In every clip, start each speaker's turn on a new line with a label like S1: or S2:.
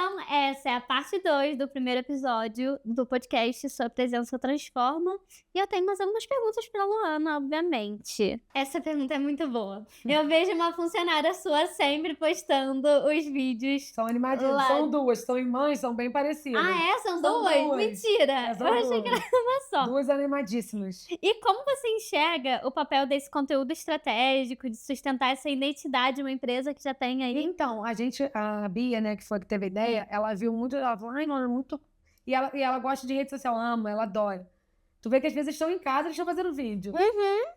S1: Então, essa é a parte 2 do primeiro episódio do podcast Sua Presença Transforma. E eu tenho mais algumas perguntas pra Luana, obviamente. Essa pergunta é muito boa. Eu vejo uma funcionária sua sempre postando os vídeos.
S2: São animadinhas,
S1: lá.
S2: são duas, são irmãs, são bem parecidas.
S1: Ah, é? São
S2: São
S1: duas?
S2: duas.
S1: Mentira!
S2: São
S1: Eu achei que
S2: duas.
S1: era uma só.
S2: Duas animadíssimas.
S1: E como você enxerga o papel desse conteúdo estratégico, de sustentar essa identidade de uma empresa que já tem aí?
S2: Então, a Bia, né, que foi que teve a ideia, ela viu muito, ela falou, ai, não, é muito... E ela gosta de rede social, ama, ela adora. Tu vê que às vezes eles estão em casa, eles estão fazendo vídeo.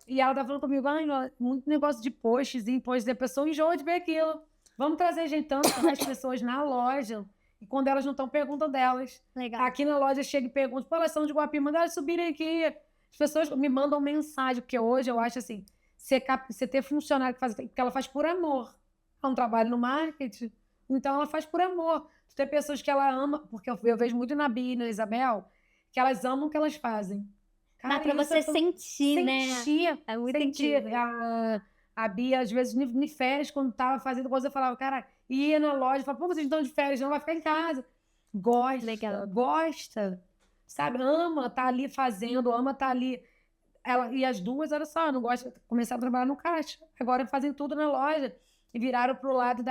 S2: E ela tá falando comigo, ai, não, muito negócio de postzinho, a pessoa enjoa de ver aquilo. Vamos trazer gente tanto as pessoas na loja, e quando elas não estão, perguntam delas.
S1: Legal.
S2: Aqui na loja chega e pergunta, pô, elas são de Guapi, manda elas subirem aqui. As pessoas me mandam mensagem, porque hoje eu acho assim, você ter funcionário que faz, porque ela faz por amor. É um trabalho no marketing, então ela faz por amor. Tu tem pessoas que ela ama, porque eu vejo muito na Bia e na Isabel, que elas amam o que elas fazem.
S1: Dá pra você sentir, né?
S2: Sentir,
S1: É muito
S2: sentir.
S1: incrível.
S2: A Bia, às vezes, de férias, quando tava fazendo coisa, eu falava, cara, ia na loja, falava, pô, vocês estão de férias, não vai ficar em casa. Gosta,
S1: Legal.
S2: gosta, sabe? Ama tá ali fazendo, ama tá ali. E as duas, olha só, não gosta de começar a trabalhar no caixa. Agora fazem tudo na loja. E viraram pro lado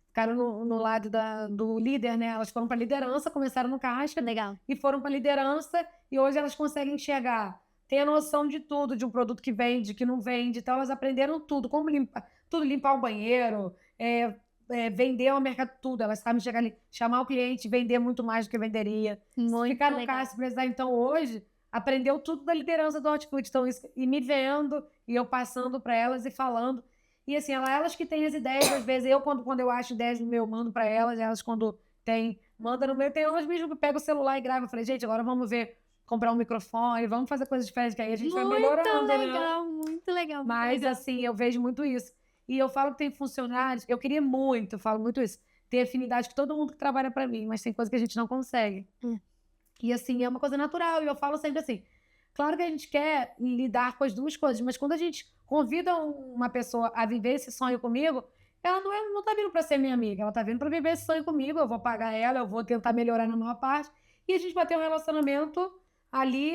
S2: ficaram no lado do líder, né? Elas foram pra liderança, começaram no caixa.
S1: Legal.
S2: E foram pra liderança. E hoje elas conseguem enxergar. Tem a noção de tudo, de um produto que vende, que não vende. Então elas aprenderam tudo. Como limpar o banheiro, vender ao mercado, tudo. Elas sabem chegar ali, chamar o cliente, vender muito mais do que venderia.
S1: Muito
S2: Ficar no
S1: legal.
S2: caixa, se precisar. Então hoje, aprendeu tudo da liderança do Hortifruti. Então, e me vendo, e eu passando para elas e falando. E assim, elas que têm as ideias, às vezes, quando eu acho ideias no meu, mando para elas quando tem, manda no meu. Tem elas mesmo que pegam o celular e gravam. Eu falei, gente, agora vamos ver, comprar um microfone, vamos fazer coisas diferentes, que aí a gente vai melhorando,
S1: muito legal,
S2: né?
S1: muito legal.
S2: Mas, assim, eu vejo muito isso. E eu falo que tem funcionários, eu queria muito, eu falo muito isso, ter afinidade com todo mundo que trabalha para mim, mas tem coisa que a gente não consegue. E assim, é uma coisa natural, e eu falo sempre assim, claro que a gente quer lidar com as duas coisas, mas quando a gente convida uma pessoa a viver esse sonho comigo, ela não tá vindo para ser minha amiga, ela tá vindo para viver esse sonho comigo, eu vou pagar ela, eu vou tentar melhorar na maior parte, e a gente vai ter um relacionamento ali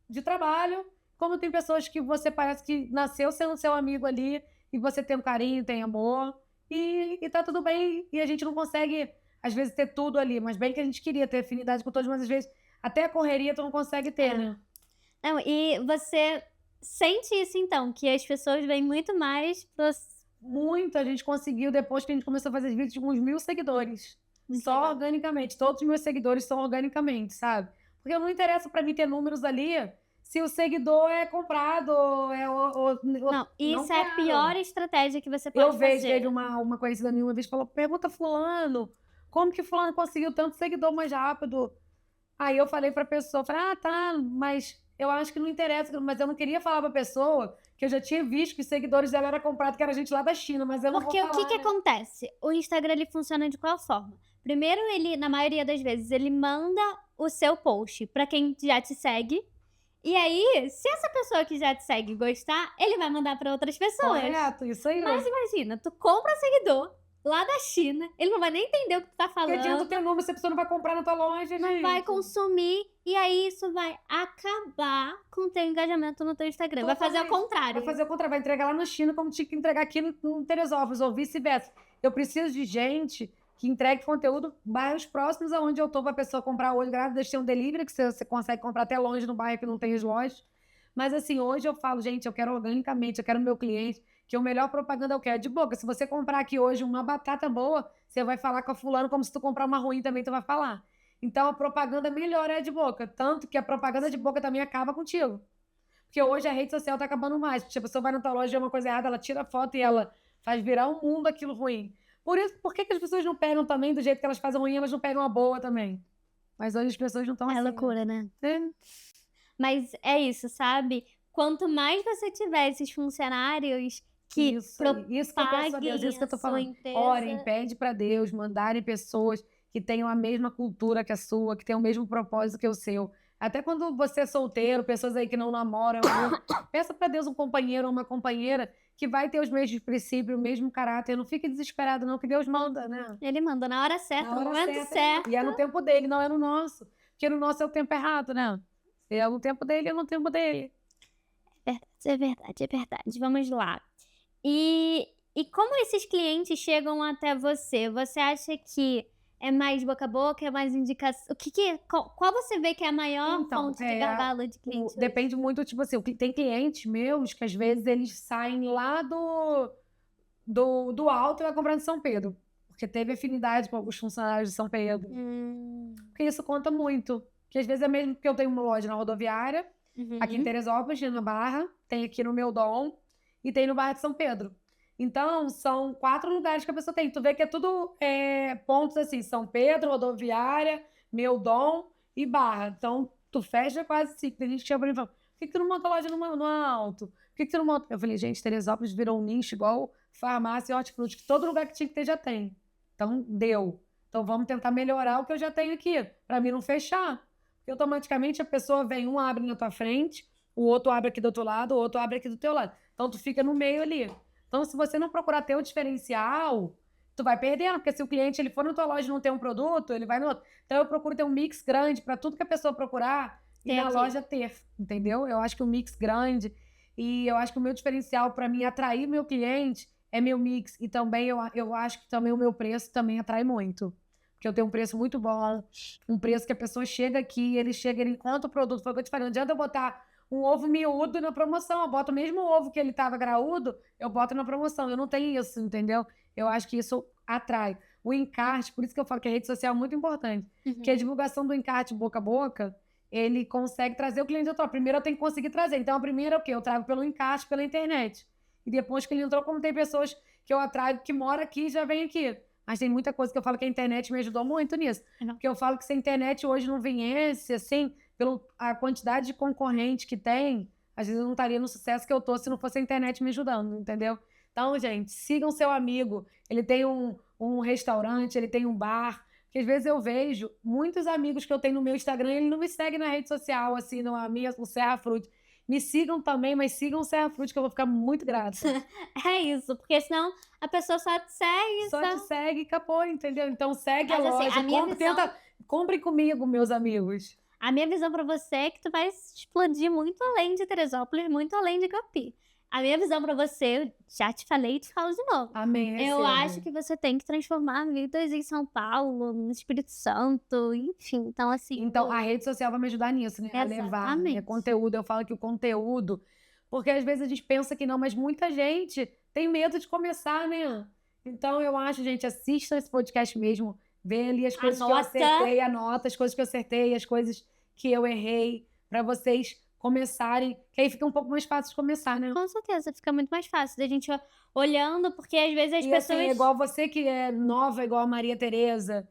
S2: de trabalho, como tem pessoas que você parece que nasceu sendo seu amigo ali, e você tem um carinho, tem amor, e tá tudo bem, e a gente não consegue, às vezes, ter tudo ali, mas bem que a gente queria ter afinidade com todos, mas às vezes até a correria tu não consegue ter, né?
S1: Não, e você sente isso, então, que as pessoas vêm muito mais
S2: Muito, a gente conseguiu, depois que a gente começou a fazer vídeos, com uns 1.000 seguidores. Só organicamente, todos os meus seguidores são organicamente, sabe? Porque não interessa pra mim ter números ali, se o seguidor é comprado,
S1: Não, isso é a pior estratégia que você pode
S2: Eu
S1: fazer.
S2: teve uma conhecida minha uma vez, falou, pergunta fulano, como que fulano conseguiu tanto seguidor mais rápido? Aí eu falei pra pessoa, falei, tá, mas eu acho que não interessa, mas eu não queria falar pra pessoa que eu já tinha visto que os seguidores dela eram comprados, que era gente lá da China, mas eu não vou
S1: Porque
S2: falar,
S1: o que
S2: né?
S1: acontece? O Instagram, ele funciona de qual forma? Primeiro, ele, na maioria das vezes, ele manda o seu post pra quem já te segue. E aí, se essa pessoa que já te segue gostar, ele vai mandar pra outras pessoas.
S2: Correto, isso aí.
S1: Mas imagina, tu compra seguidor lá da China, ele não vai nem entender o que tu tá
S2: Porque adianta
S1: falando,
S2: ter número, se a pessoa não vai comprar na tua loja,
S1: não
S2: gente.
S1: vai consumir, e aí isso vai acabar com o teu engajamento no teu Instagram. Vai fazer o contrário.
S2: Vai fazer o contrário, vai entregar lá na China como tinha que entregar aqui no Teresópolis, ou vice-versa. Eu preciso de gente que entregue conteúdo bairros próximos aonde eu tô pra pessoa comprar hoje. Graças a Deus tem um delivery que você consegue comprar até longe no bairro que não tem as lojas. Mas assim, hoje eu falo, gente, eu quero organicamente, eu quero meu cliente, que o melhor propaganda eu quero de boca. Se você comprar aqui hoje uma batata boa, você vai falar com a fulano como se tu comprar uma ruim também, tu vai falar. Então a propaganda melhor é de boca, tanto que a propaganda de boca também acaba contigo. Porque hoje a rede social tá acabando mais. Porque a pessoa vai na tua loja e vê uma coisa errada, ela tira a foto e ela faz virar um mundo aquilo ruim. Por que as pessoas não pegam também do jeito que elas fazem ruim, elas não pegam a boa também? Mas hoje as pessoas não estão assim.
S1: É loucura, né?
S2: Né?
S1: Mas é isso, sabe? Quanto mais você tiver esses funcionários que
S2: Isso que eu peço a Deus, isso que eu tô falando. Orem, pede para Deus, mandarem pessoas que tenham a mesma cultura que a sua, que tenham o mesmo propósito que o seu. Até quando você é solteiro, pessoas aí que não namoram, peça para Deus um companheiro ou uma companheira que vai ter os mesmos princípios, o mesmo caráter. Não fique desesperado, não, que Deus manda, né?
S1: Ele manda na hora certa,
S2: Na
S1: no
S2: hora
S1: momento
S2: certa.
S1: certo.
S2: E é no tempo dele, não é no nosso. Porque no nosso é o tempo errado, né? É no tempo dele, é no tempo dele.
S1: É verdade, é verdade. Vamos lá. E como esses clientes chegam até você? Você acha que é mais boca a boca, é mais indicação? Qual você vê que é a maior
S2: Então,
S1: fonte de gargalo de cliente hoje?
S2: depende muito, tipo assim, tem clientes meus que às vezes eles saem lá do alto e vai comprar de São Pedro. Porque teve afinidade com alguns funcionários de São Pedro. Porque isso conta muito. Porque às vezes é mesmo porque eu tenho uma loja na rodoviária, aqui em Teresópolis, na Barra, tem aqui no Meudon e tem no bairro de São Pedro. Então, são 4 lugares que a pessoa tem. Tu vê que é tudo pontos assim, São Pedro, rodoviária, Meudon e Barra. Então, tu fecha quase 5. Tem gente que chega pra mim e fala, por que tu não monta a loja no alto? Por que tu não monta? Eu falei, gente, Teresópolis virou um nicho igual farmácia e hortifruti, que todo lugar que tinha que ter já tem. Então, deu. Então, vamos tentar melhorar o que eu já tenho aqui, para mim não fechar. Porque automaticamente a pessoa vem, um abre na tua frente, o outro abre aqui do outro lado, o outro abre aqui do teu lado. Então, tu fica no meio ali. Então, se você não procurar ter um diferencial, tu vai perdendo, porque se o cliente ele for na tua loja e não tem um produto, ele vai no outro. Então, eu procuro ter um mix grande para tudo que a pessoa procurar e na loja ter, entendeu? Eu acho que o mix grande e eu acho que o meu diferencial para mim atrair meu cliente é meu mix. E também eu acho que também o meu preço também atrai muito. Porque eu tenho um preço muito bom, um preço que a pessoa chega aqui, ele encontra o produto. Foi o que eu te falei, não adianta eu botar um ovo miúdo na promoção. Eu boto o mesmo ovo que ele tava graúdo, eu boto na promoção. Eu não tenho isso, entendeu? Eu acho que isso atrai. O encarte, por isso que eu falo que a rede social é muito importante. Porque a divulgação do encarte boca a boca, ele consegue trazer o cliente atual. Primeiro eu tenho que conseguir trazer. Então a primeira é o quê? Eu trago pelo encarte, pela internet. E depois que ele entrou, como tem pessoas que eu atraio que moram aqui e já vem aqui. Mas tem muita coisa que eu falo que a internet me ajudou muito nisso. Porque eu falo que se a internet hoje não viesse, assim, pela quantidade de concorrente que tem, às vezes eu não estaria no sucesso que eu tô se não fosse a internet me ajudando, entendeu? Então, gente, sigam seu amigo. Ele tem um restaurante, ele tem um bar. Porque às vezes eu vejo muitos amigos que eu tenho no meu Instagram, ele não me segue na rede social, assim, o Serra Fruit. Me sigam também, mas sigam o Serra Fruit, que eu vou ficar muito grata.
S1: É isso, porque senão a pessoa só te segue.
S2: Só te segue e acabou, entendeu? Então segue
S1: Mas,
S2: a
S1: assim,
S2: loja,
S1: a minha visão...
S2: comprem comigo, meus amigos.
S1: A minha visão pra você é que tu vai explodir muito além de Teresópolis, muito além de Capi. A minha visão pra você, eu já te falei e te falo de novo.
S2: Amém,
S1: Eu acho que você tem que transformar vidas em São Paulo, no Espírito Santo, enfim. Então, assim...
S2: Então, a rede social vai me ajudar nisso, né? A levar, né? Conteúdo. Eu falo que o conteúdo... Porque às vezes a gente pensa que não, mas muita gente tem medo de começar, né? Então, eu acho, gente, assista esse podcast mesmo. Vê ali as coisas que eu acertei, anota as coisas que eu acertei, as coisas que eu errei, pra vocês começarem, que aí fica um pouco mais fácil de começar, né?
S1: Com certeza, fica muito mais fácil da gente olhando, porque às vezes as pessoas...
S2: Assim, igual você que é nova, igual a Maria Tereza,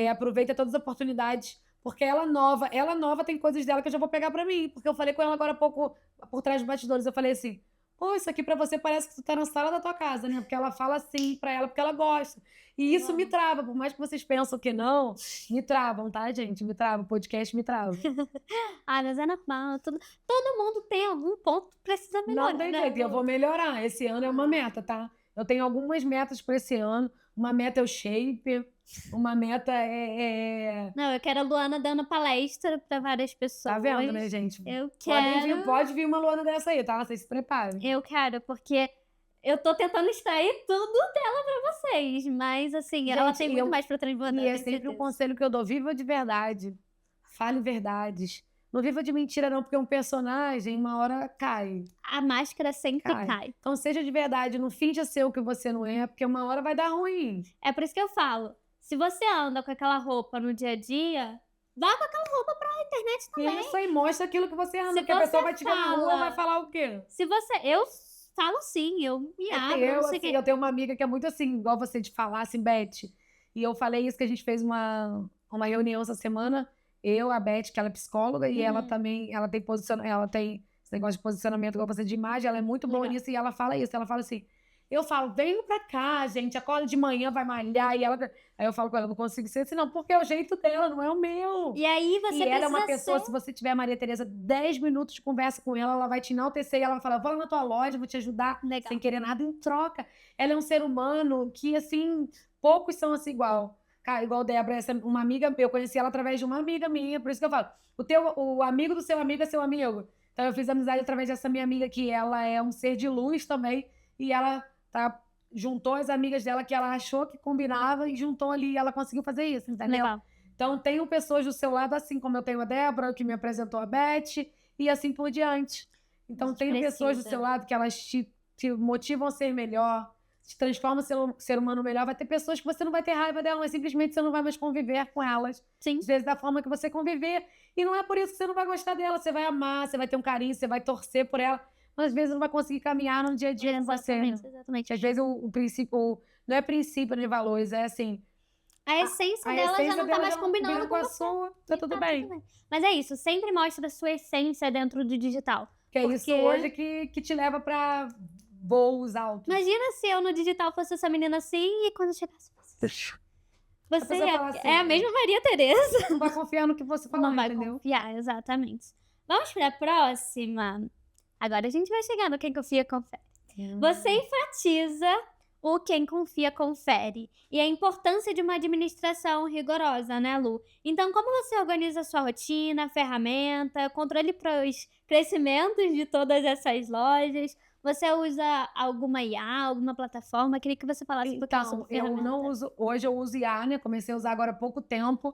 S2: aproveita todas as oportunidades, porque ela nova tem coisas dela que eu já vou pegar pra mim, porque eu falei com ela agora há pouco, por trás dos bastidores, eu falei assim, pô, isso aqui pra você parece que tu tá na sala da tua casa, né? Porque ela fala assim pra ela, porque ela gosta. E isso me trava, por mais que vocês pensam que não, me travam, tá, gente? Me trava, o podcast me trava.
S1: Mas é normal, todo mundo tem algum ponto que precisa melhorar.
S2: Não tem jeito, eu vou melhorar. Esse ano é uma meta, tá? Eu tenho algumas metas pra esse ano. Uma meta é o shape, uma meta
S1: Não, eu quero a Luana dando palestra pra várias pessoas.
S2: Tá vendo, né, gente?
S1: Eu quero...
S2: Pode vir uma Luana dessa aí, tá? Vocês se preparem.
S1: Eu quero, porque eu tô tentando extrair tudo dela pra vocês, mas assim, ela tem muito mais pra transbordar.
S2: E é sempre um conselho que eu dou, viva de verdade. Fale verdades. Não viva de mentira não, porque um personagem uma hora cai.
S1: A máscara sempre cai.
S2: Então seja de verdade, não finja ser o que você não é, porque uma hora vai dar ruim.
S1: É por isso que eu falo, se você anda com aquela roupa no dia a dia, vá com aquela roupa pra internet também.
S2: Isso aí, mostra aquilo que você anda,
S1: Se
S2: porque a pessoa vai te ver na rua, vai falar o quê?
S1: Eu falo sim, eu me abro, não sei o quê.
S2: Eu tenho uma amiga que é muito assim, igual você de falar, assim, Beth. E eu falei isso, que a gente fez uma reunião essa semana, eu, a Beth, que ela é psicóloga, e ela também, ela tem esse negócio de posicionamento, igual você, de imagem, ela é muito boa nisso, e ela fala isso, ela fala assim, Eu falo, venho pra cá, gente, acorda de manhã, vai malhar, e ela... Aí eu falo com ela, não consigo ser assim, não, porque é o jeito dela, não é o meu.
S1: E aí você
S2: E ela é uma
S1: precisa
S2: pessoa,
S1: ser...
S2: se você tiver a Maria Tereza 10 minutos de conversa com ela, ela vai te enaltecer e ela vai falar, vou lá na tua loja, vou te ajudar,
S1: Legal.
S2: sem querer nada em troca. Ela é um ser humano que, assim, poucos são assim igual. Cara, igual Débora, essa, uma amiga, eu conheci ela através de uma amiga minha, por isso que eu falo, o amigo do seu amigo é seu amigo. Então eu fiz amizade através dessa minha amiga, que ela é um ser de luz também, e ela juntou as amigas dela que ela achou que combinava e juntou ali, e ela conseguiu fazer isso, entendeu?
S1: Legal.
S2: Então, tenho pessoas do seu lado, assim como eu tenho a Débora, que me apresentou a Beth, e assim por diante. Então, tenho pessoas do seu lado que elas te motivam a ser melhor, te transformam em ser humano melhor. Vai ter pessoas que você não vai ter raiva delas, mas simplesmente você não vai mais conviver com elas.
S1: Sim.
S2: Às vezes, da forma que você conviver. E não é por isso que você não vai gostar dela. Você vai amar, você vai ter um carinho, você vai torcer por ela. Mas, às vezes, não vai conseguir caminhar no dia a dia com você.
S1: Exatamente.
S2: Às vezes, o princípio... Não é princípio de valores, é assim...
S1: A essência dela já não tá mais combinando com
S2: a
S1: você.
S2: sua, tá tudo bem.
S1: Mas é isso, sempre mostra a sua essência dentro do digital.
S2: Que é isso hoje que te leva pra voos altos.
S1: Imagina se eu no digital fosse essa menina assim e quando chegasse... Você
S2: assim,
S1: é a mesma Maria Tereza.
S2: Não vai confiar no que você falou,
S1: não vai
S2: entendeu?
S1: confiar, exatamente. Vamos pra próxima? Agora a gente vai chegar no Quem Confia Confere. Você enfatiza o quem confia, confere. E a importância de uma administração rigorosa, né, Lu? Então, como você organiza a sua rotina, ferramenta, controle para os crescimentos de todas essas lojas? Você usa alguma IA, alguma plataforma? Queria que você falasse um pouquinho sobre
S2: eu não uso... Hoje eu uso IA, né? Comecei a usar agora há pouco tempo.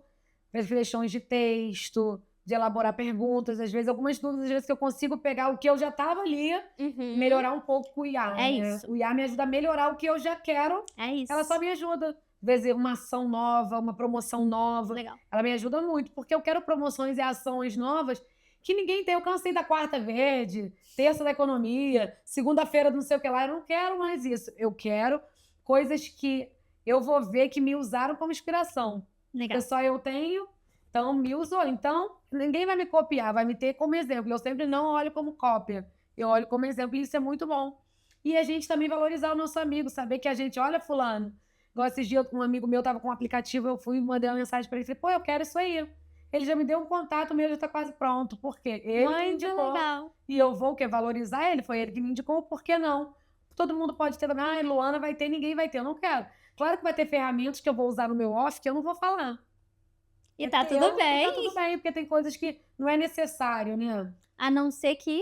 S2: Para questões de texto, de elaborar perguntas, às vezes algumas dúvidas, às vezes que eu consigo pegar o que eu já estava ali, melhorar um pouco com o IA.
S1: Isso.
S2: O IA me ajuda a melhorar o que eu já quero.
S1: É isso.
S2: Ela só me ajuda. Às vezes uma ação nova, uma promoção nova.
S1: Legal.
S2: Ela me ajuda muito, porque eu quero promoções e ações novas que ninguém tem. Eu cansei da quarta verde, terça da economia, segunda-feira do não sei o que lá. Eu não quero mais isso. Eu quero coisas que eu vou ver que me usaram como inspiração.
S1: Legal.
S2: Só eu tenho... Então, me usou. Então, ninguém vai me copiar, vai me ter como exemplo. Eu sempre não olho como cópia. Eu olho como exemplo e isso é muito bom. E a gente também valorizar o nosso amigo, saber que a gente olha fulano. Igual esses dias, um amigo meu tava com um aplicativo, eu fui e mandei uma mensagem para ele. Falei, pô, eu quero isso aí. Ele já me deu um contato, o meu já tá quase pronto. Por quê? Ele me indicou.
S1: Legal.
S2: E eu vou valorizar ele. Foi ele que me indicou, por que não? Todo mundo pode ter também. Ah, Luana vai ter, ninguém vai ter. Eu não quero. Claro que vai ter ferramentas que eu vou usar no meu off que eu não vou falar.
S1: E tá tudo bem.
S2: Tá tudo bem, porque tem coisas que não é necessário, né?
S1: A não ser que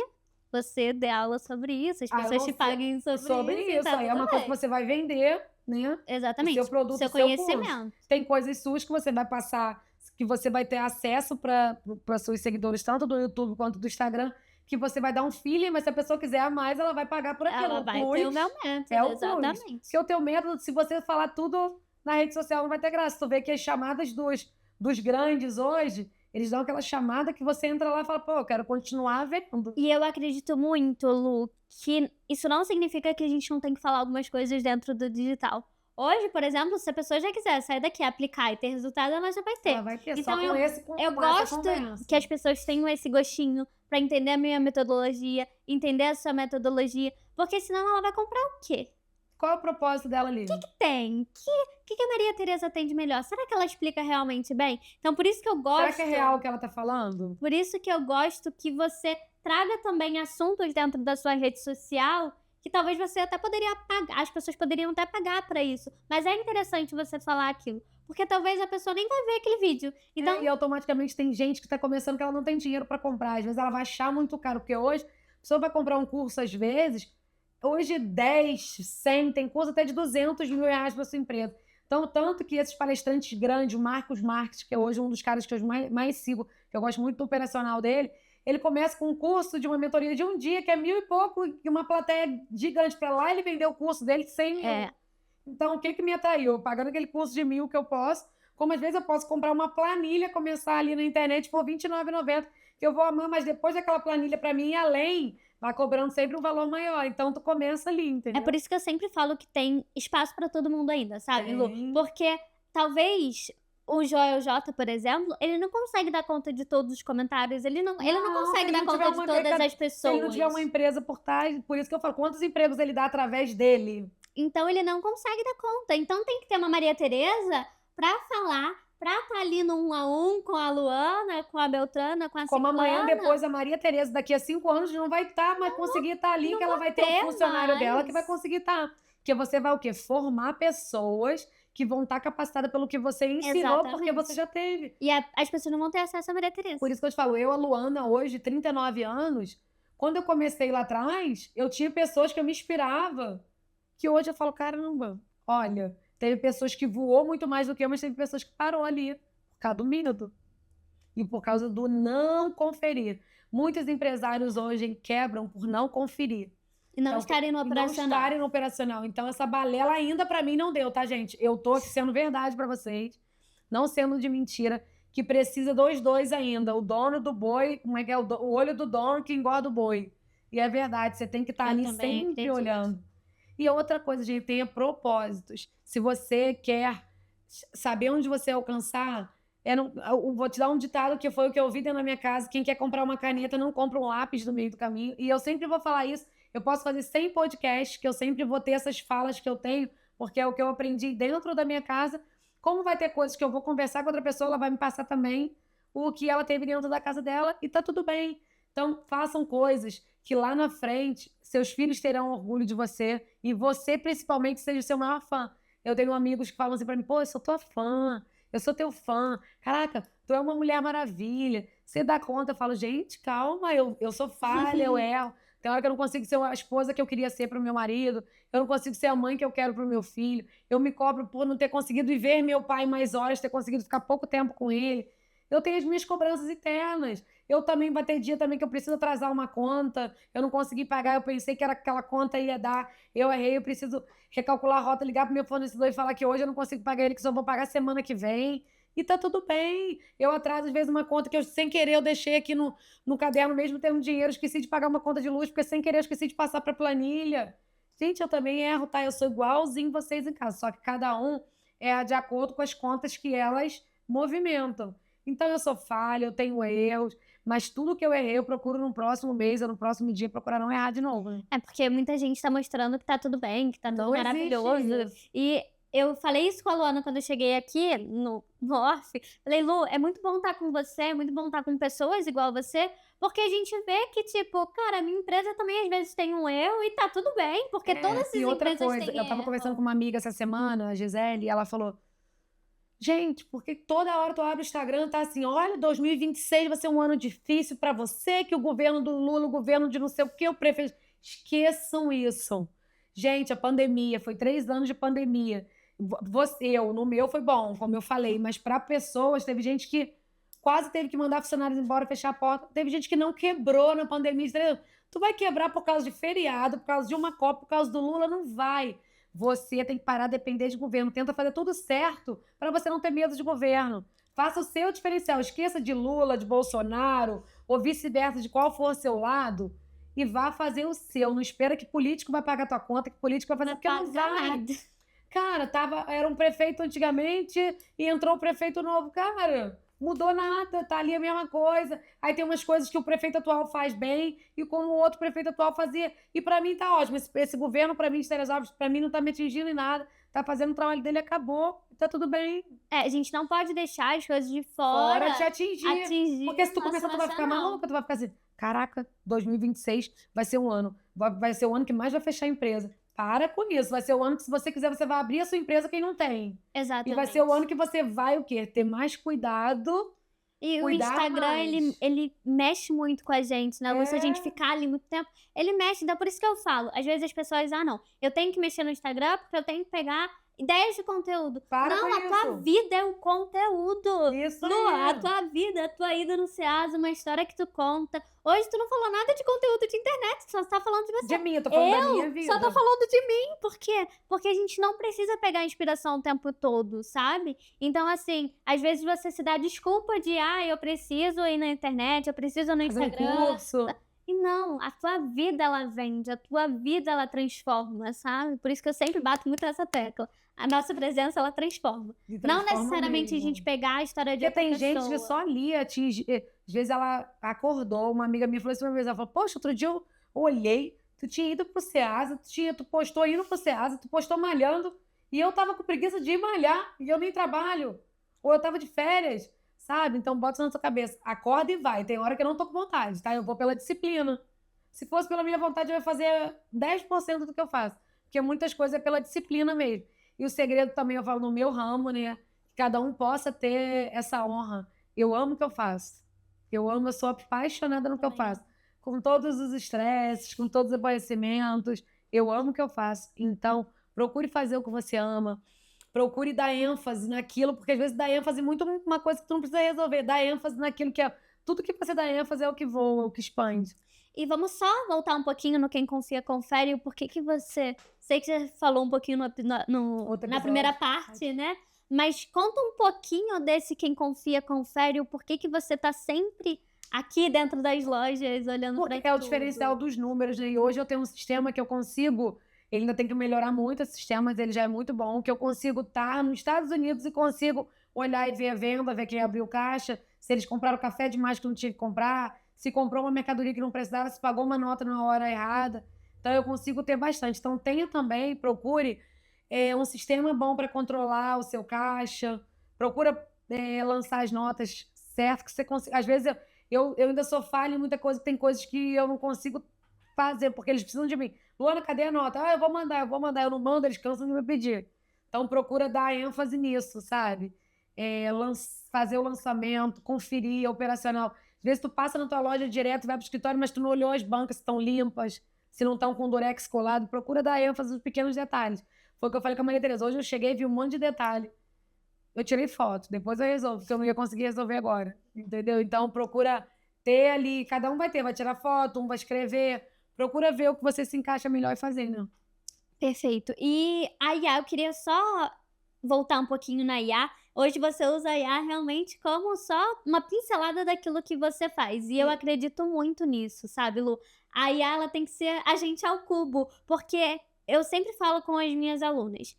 S1: você dê aula sobre isso, as pessoas te paguem sobre isso.
S2: Tá aí é uma coisa que você vai vender, né?
S1: Exatamente.
S2: O seu produto,
S1: seu conhecimento.
S2: Tem coisas suas que você vai passar, que você vai ter acesso para seus seguidores, tanto do YouTube quanto do Instagram, que você vai dar um feeling, mas se a pessoa quiser a mais, ela vai pagar por aquilo.
S1: Ela vai ter o meu método, exatamente.
S2: Porque o teu método, se você falar tudo na rede social, não vai ter graça. Tu vê que as chamadas dos grandes hoje, eles dão aquela chamada que você entra lá e fala, pô, eu quero continuar vendo.
S1: E eu acredito muito, Lu, que isso não significa que a gente não tem que falar algumas coisas dentro do digital. Hoje, por exemplo, se a pessoa já quiser sair daqui, aplicar e ter resultado, ela já vai ter.
S2: Ela vai ter,
S1: então,
S2: só
S1: eu gosto que as pessoas tenham esse gostinho pra entender a minha metodologia, entender a sua metodologia, porque senão ela vai comprar o quê?
S2: Qual é o propósito dela ali?
S1: O que tem? O que a Maria Tereza tem de melhor? Será que ela explica realmente bem? Então, por isso que eu gosto...
S2: Será que é real o que ela tá falando?
S1: Por isso que eu gosto que você traga também assuntos dentro da sua rede social que talvez você até poderia pagar, as pessoas poderiam até pagar pra isso. Mas é interessante você falar aquilo. Porque talvez a pessoa nem vai ver aquele vídeo. Então...
S2: e automaticamente tem gente que tá começando que ela não tem dinheiro pra comprar. Às vezes ela vai achar muito caro, porque hoje a pessoa vai comprar um curso às vezes... Hoje 10, 100, tem curso até de 200 mil reais para sua empresa. Então, tanto que esses palestrantes grandes, o Marcos Marques, que é hoje um dos caras que eu mais sigo, que eu gosto muito do operacional dele, ele começa com um curso de uma mentoria de um dia, que é 1.000 e pouco, e uma plateia gigante para lá, ele vendeu o curso dele de 100 mil. Então, o que me atraiu? Pagando aquele curso de 1.000 que eu posso, como às vezes eu posso comprar uma planilha, começar ali na internet por R$29,90, que eu vou amar, mas depois daquela planilha para mim, além... vai cobrando sempre um valor maior, então tu começa ali, entendeu?
S1: É por isso que eu sempre falo que tem espaço pra todo mundo ainda, sabe, Lu? Porque talvez o Joel J, por exemplo, ele não consegue dar conta de todos os comentários, ele não consegue dar conta de todas as pessoas.
S2: Se ele não tiver uma empresa por trás, por isso que eu falo, quantos empregos ele dá através dele?
S1: Então ele não consegue dar conta. Então tem que ter uma Maria Tereza pra falar, pra estar ali no 1 a 1 com a Luana, com a Beltrana, com a
S2: Como amanhã,
S1: Ciclana.
S2: depois, a Maria Tereza, daqui a 5 anos, não vai estar, mas conseguir estar ali,
S1: não
S2: que ela
S1: vou
S2: vai ter
S1: ter
S2: um funcionário dela que vai
S1: mais.
S2: conseguir estar. Porque você vai o quê? Formar pessoas que vão estar capacitadas pelo que você ensinou, porque você
S1: Exatamente.
S2: já teve.
S1: E as pessoas não vão ter acesso à Maria Tereza.
S2: Por isso que eu te falo, eu, a Luana, hoje, 39 anos, quando eu comecei lá atrás, eu tinha pessoas que eu me inspirava, que hoje eu falo, caramba, olha, teve pessoas que voou muito mais do que eu, mas teve pessoas que parou ali, por causa do medo. E por causa do não conferir. Muitos empresários hoje quebram por não conferir.
S1: E não
S2: Então,
S1: estarem no
S2: e não
S1: operacional.
S2: estarem no operacional. Então, essa balela ainda pra mim não deu, tá, gente? Eu tô aqui sendo verdade pra vocês, não sendo de mentira, que precisa dos dois ainda. O dono do boi, como é que é? O olho do dono que engorda o boi. E é verdade, você tem que estar
S1: Eu
S2: ali
S1: também
S2: sempre
S1: acredito.
S2: olhando. E outra coisa, gente, tenha propósitos. Se você quer saber onde você alcançar, eu vou te dar um ditado que foi o que eu ouvi dentro da minha casa: quem quer comprar uma caneta não compra um lápis no meio do caminho. E eu sempre vou falar isso. Eu posso fazer 100 podcasts, que eu sempre vou ter essas falas que eu tenho, porque é o que eu aprendi dentro da minha casa. Como vai ter coisas que eu vou conversar com outra pessoa, ela vai me passar também o que ela teve dentro da casa dela, e tá tudo bem. Então, façam coisas que lá na frente seus filhos terão orgulho de você, e você, principalmente, seja o seu maior fã. Eu tenho amigos que falam assim pra mim: pô, eu sou tua fã, eu sou teu fã. Caraca, tu é uma mulher maravilha. Você dá conta? Eu falo, gente, calma, eu sou falha, eu erro. Tem hora que eu não consigo ser a esposa que eu queria ser pro meu marido, eu não consigo ser a mãe que eu quero pro meu filho. Eu me cobro por não ter conseguido ver meu pai mais horas, ter conseguido ficar pouco tempo com ele. Eu tenho as minhas cobranças internas. Eu também vai ter dia também que eu preciso atrasar uma conta, eu não consegui pagar, eu pensei que era aquela conta ia dar, eu errei, eu preciso recalcular a rota, ligar pro meu fornecedor e falar que hoje eu não consigo pagar ele, que só vou pagar semana que vem. E tá tudo bem. Eu atraso, às vezes, uma conta que eu, sem querer, eu deixei aqui no caderno, mesmo tendo dinheiro, esqueci de pagar uma conta de luz, porque sem querer eu esqueci de passar pra planilha. Gente, eu também erro, tá? Eu sou igualzinho vocês em casa, só que cada um é de acordo com as contas que elas movimentam. Então, eu sou falha, eu tenho erros, mas tudo que eu errei, eu procuro no próximo mês ou no próximo dia procurar não errar de novo, né?
S1: É porque muita gente tá mostrando que tá tudo bem, que tá tudo
S2: Não existe
S1: maravilhoso.
S2: isso.
S1: E eu falei isso com a Luana quando eu cheguei aqui no off. Falei, Lu, é muito bom estar com você, é muito bom estar com pessoas igual você, porque a gente vê que, tipo, cara, a minha empresa também às vezes tem um erro e tá tudo bem, porque todas as
S2: E outra
S1: empresas
S2: coisa,
S1: têm
S2: eu tava
S1: erro.
S2: conversando com uma amiga essa semana, a Gisele, e ela falou: gente, porque toda hora tu abre o Instagram, tá assim, olha, 2026 vai ser um ano difícil pra você, que o governo do Lula, o governo de não sei o que, o prefeito... Esqueçam isso. Gente, a pandemia, foi 3 anos de pandemia. No meu foi bom, como eu falei, mas para pessoas, teve gente que quase teve que mandar funcionários embora, fechar a porta. Teve gente que não quebrou na pandemia, entendeu? Tu vai quebrar por causa de feriado, por causa de uma Copa, por causa do Lula? Não vai. Você tem que parar de depender de governo. Tenta fazer tudo certo para você não ter medo de governo. Faça o seu diferencial. Esqueça de Lula, de Bolsonaro, ou vice-versa, de qual for o seu lado, e vá fazer o seu. Não espera que político vai pagar tua conta, que político vai fazer, porque não vai.
S1: Nada.
S2: Cara, era um prefeito antigamente e entrou um prefeito novo. Cara, mudou nada, tá ali a mesma coisa. Aí tem umas coisas que o prefeito atual faz bem e como o outro prefeito atual fazia. E pra mim tá ótimo. Esse governo, pra mim, de Teresópolis, pra mim não tá me atingindo em nada. Tá fazendo o trabalho dele, acabou. Tá tudo bem.
S1: É, a gente não pode deixar as coisas de fora
S2: Fora te atingir. Porque se tu
S1: o
S2: começar, tu vai ficar
S1: nacional.
S2: maluca, tu vai ficar assim, caraca, 2026 vai ser um ano. Vai ser o ano que mais vai fechar a empresa. Para com isso. Vai ser o ano que, se você quiser, você vai abrir a sua empresa, quem não tem.
S1: Exatamente.
S2: E vai ser o ano que você vai o quê? Ter mais cuidado.
S1: E o
S2: cuidar
S1: Instagram,
S2: mais.
S1: ele mexe muito com a gente, né? Se a gente ficar ali muito tempo, ele mexe. Então, por isso que eu falo. Às vezes as pessoas, não, eu tenho que mexer no Instagram porque eu tenho que pegar ideias de conteúdo. Não, a tua vida é o conteúdo.
S2: Isso
S1: Lu,
S2: aí.
S1: a tua vida, a tua ida no Ceasa, uma história que tu conta. Hoje tu não falou nada de conteúdo de internet, só tá falando de você.
S2: De mim, eu tô falando da minha vida.
S1: Só tô falando de mim. Por quê? Porque a gente não precisa pegar inspiração o tempo todo, sabe? Então, assim, às vezes você se dá desculpa de, eu preciso ir na internet, eu preciso no
S2: Fazer um
S1: Instagram.
S2: curso.
S1: E não, a tua vida ela vende, a tua vida ela transforma, sabe? Por isso que eu sempre bato muito nessa tecla. A nossa presença ela transforma. Não necessariamente
S2: mesmo.
S1: a gente pegar a história de
S2: Porque
S1: outra
S2: tem
S1: pessoa.
S2: gente que só ali atinge. Às vezes ela acordou, uma amiga minha falou assim uma vez, ela falou, poxa, outro dia eu olhei, Tu tinha ido pro Ceasa, tu postou indo pro Ceasa, tu postou malhando, e eu tava com preguiça de ir malhar, e eu nem trabalho. Ou eu tava de férias, sabe? Então bota isso na sua cabeça. Acorda e vai. Tem hora que eu não tô com vontade, tá? Eu vou pela disciplina. Se fosse pela minha vontade, eu ia fazer 10% do que eu faço. Porque muitas coisas é pela disciplina mesmo. E o segredo também, eu falo no meu ramo, né? Que cada um possa ter essa honra. Eu amo o que eu faço. Eu sou apaixonada no que eu faço. Com todos os estresses, com todos os aborrecimentos. Eu amo o que eu faço. Então, procure fazer o que você ama. Procure dar ênfase naquilo, porque às vezes dá ênfase muito uma coisa que tu não precisa resolver. Dá ênfase naquilo que é... Tudo que você dá ênfase é o que voa, o que expande.
S1: E vamos só voltar um pouquinho no Quem Confia Confere. O porquê que você... Sei que você falou um pouquinho na primeira parte, né? Mas conta um pouquinho desse Quem Confia Confere. O porquê que você tá sempre aqui dentro das lojas olhando para tudo.
S2: Porque é o diferencial dos números, né? E hoje eu tenho um sistema que eu consigo... Ele ainda tem que melhorar muito esse sistema, mas ele já é muito bom. Que eu consigo estar nos Estados Unidos e consigo olhar e ver a venda, ver quem abriu caixa, se eles compraram café demais que não tinha que comprar, se comprou uma mercadoria que não precisava, se pagou uma nota na hora errada. Então eu consigo ter bastante. Então tenha também, procure um sistema bom para controlar o seu caixa. Procura lançar as notas certas que você consiga. Às vezes eu ainda sou falha em muita coisa, tem coisas que eu não consigo fazer, porque eles precisam de mim. Luana, cadê a nota? Ah, eu vou mandar. Eu não mando, eles cansam de me pedir. Então procura dar ênfase nisso, sabe? Fazer o lançamento, conferir, operacional. Às vezes tu passa na tua loja direto, vai pro escritório, mas tu não olhou as bancas se estão limpas, se não estão com durex colado. Procura dar ênfase nos pequenos detalhes. Foi o que eu falei com a Maria Tereza. Hoje eu cheguei e vi um monte de detalhe. Eu tirei foto, depois eu resolvo, porque eu não ia conseguir resolver agora. Entendeu? Então procura ter ali, cada um vai tirar foto, um vai escrever. Procura ver o que você se encaixa melhor e fazer, né?
S1: Perfeito. E a IA, eu queria só voltar um pouquinho na IA. Hoje você usa a IA realmente como só uma pincelada daquilo que você faz. E eu acredito muito nisso, sabe, Lu? A IA, ela tem que ser a gente ao cubo, porque eu sempre falo com as minhas alunas.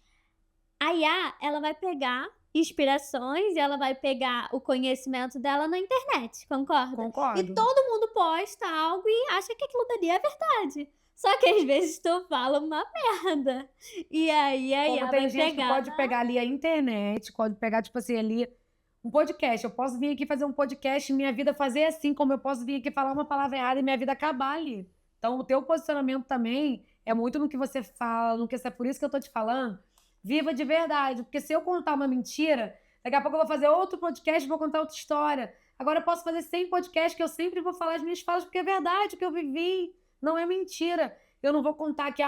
S1: A IA, ela vai pegar inspirações e ela vai pegar o conhecimento dela na internet, concorda?
S2: Concordo.
S1: E todo mundo posta algo e acha que aquilo dali é verdade. Só que às vezes tu fala uma merda. E aí a IA
S2: tem
S1: vai
S2: gente
S1: pegar.
S2: que pode pegar ali a internet, pode pegar, tipo assim, ali um podcast. Eu posso vir aqui fazer um podcast e minha vida fazer assim, como eu posso vir aqui falar uma palavra errada e minha vida acabar ali. Então, o teu posicionamento também é muito no que você fala, é por isso que eu tô te falando. Viva de verdade, porque se eu contar uma mentira, daqui a pouco eu vou fazer outro podcast e vou contar outra história. Agora eu posso fazer 100 podcasts que eu sempre vou falar as minhas falas, porque é verdade o que eu vivi, não é mentira. Eu não vou contar que,